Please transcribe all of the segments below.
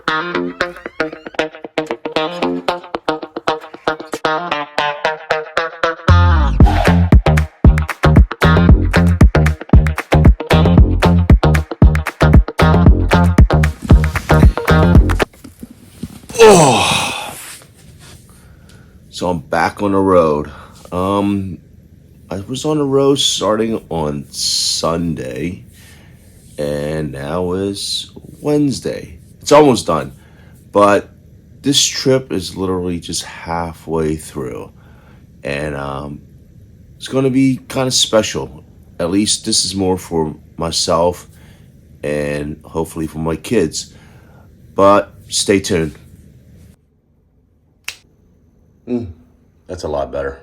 So I'm back on the road. I was on the road starting on Sunday, and now is Wednesday. It's almost done, but this trip is literally just halfway through, and it's going to be kind of special. At least this is more for myself and hopefully for my kids. But stay tuned. That's a lot better.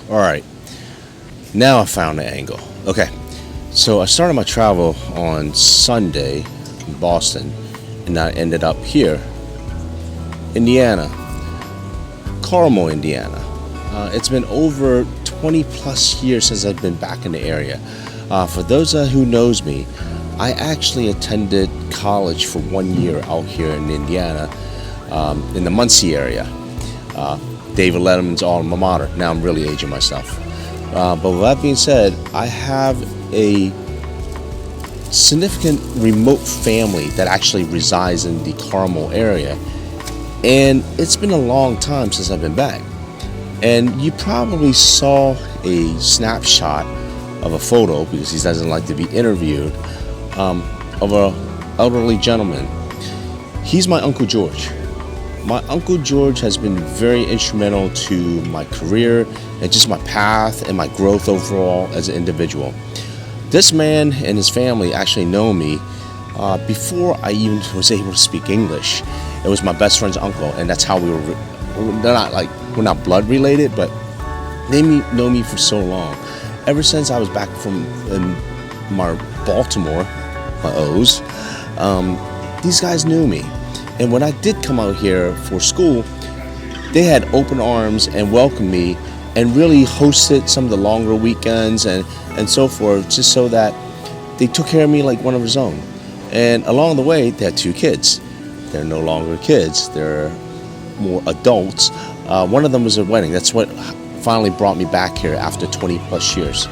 All right, now I found the angle. Okay, so I started my travel on Sunday in Boston, and I ended up here, Indiana, Carmel, Indiana. It's been over 20 plus years since I've been back in the area. For those who knows me, I actually attended college for 1 year out here in Indiana, in the Muncie area. David Letterman's alma mater. Now I'm really aging myself. But with that being said, I have a significant remote family that actually resides in the Carmel area. And it's been a long time since I've been back. And you probably saw a snapshot of a photo, because he doesn't like to be interviewed, of an elderly gentleman. He's my Uncle George. My Uncle George has been very instrumental to my career and just my path and my growth overall as an individual. This man and his family actually know me before I even was able to speak English. It was my best friend's uncle, and that's how we're not blood related, but they know me for so long. Ever since I was back from my Baltimore, my O's, these guys knew me. And when I did come out here for school, they had open arms and welcomed me and really hosted some of the longer weekends and so forth, just so that they took care of me like one of his own. And along the way, they had 2 kids. They're no longer kids. They're more adults. One of them was a wedding. That's what finally brought me back here after 20 plus years.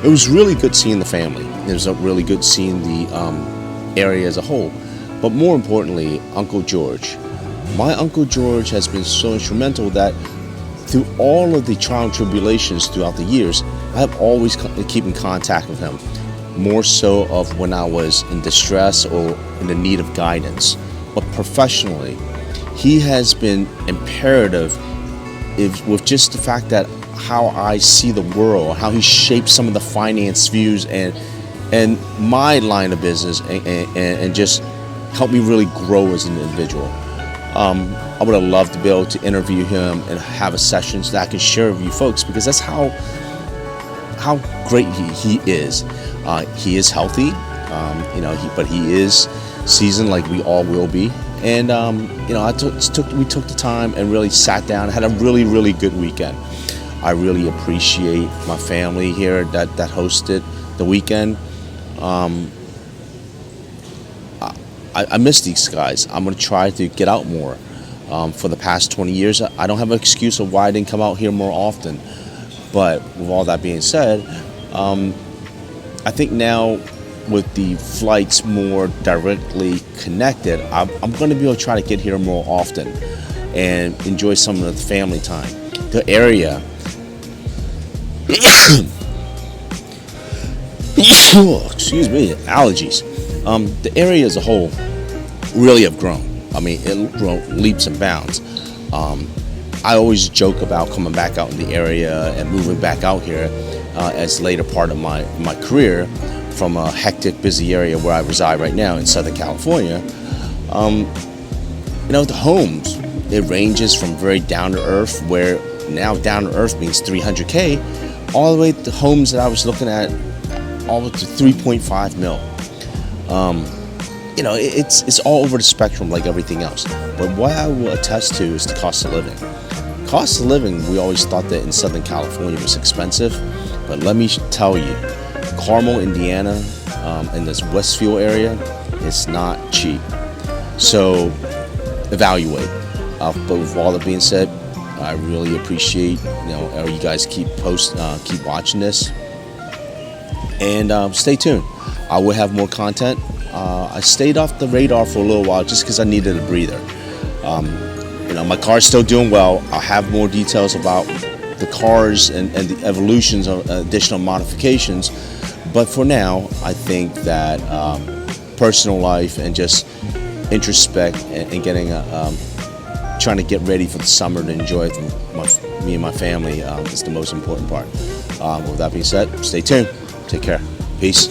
It was really good seeing the family. It was really good seeing the area as a whole. But more importantly, Uncle George. My Uncle George has been so instrumental that through all of the trial and tribulations throughout the years, I have always kept in contact with him, more so of when I was in distress or in the need of guidance. But professionally, he has been imperative with just the fact that how I see the world, how he shaped some of the finance views and my line of business and just helped me really grow as an individual. I would have loved to be able to interview him and have a session so that I can share with you folks, because that's how great he is. He is healthy, but he is seasoned like we all will be. And we took the time and really sat down and had a really, really good weekend. I really appreciate my family here that hosted the weekend. I miss these guys. I'm going to try to get out more. For the past 20 years, I don't have an excuse of why I didn't come out here more often. But with all that being said, I think now with the flights more directly connected, I'm going to be able to try to get here more often and enjoy some of the family time. The area, excuse me, allergies. The area as a whole really have grown. I mean, it grown leaps and bounds. I always joke about coming back out in the area and moving back out here as later part of my career from a hectic, busy area where I reside right now in Southern California. The homes, it ranges from very down to earth, where now down to earth means 300K, all the way to homes that I was looking at all the way to 3.5 mil. It's all over the spectrum like everything else. But what I will attest to is the cost of living. Cost of living, we always thought that in Southern California was expensive, but let me tell you, Carmel, Indiana, in this Westfield area, it's not cheap. So evaluate. But with all that being said, I really appreciate you guys keep watching this, and stay tuned. I will have more content. I stayed off the radar for a little while just because I needed a breather. My car's still doing well. I'll have more details about the cars and the evolutions of additional modifications. But for now, I think that personal life and just introspect and getting trying to get ready for the summer to enjoy it with me and my family is the most important part. With that being said, stay tuned. Take care. Peace.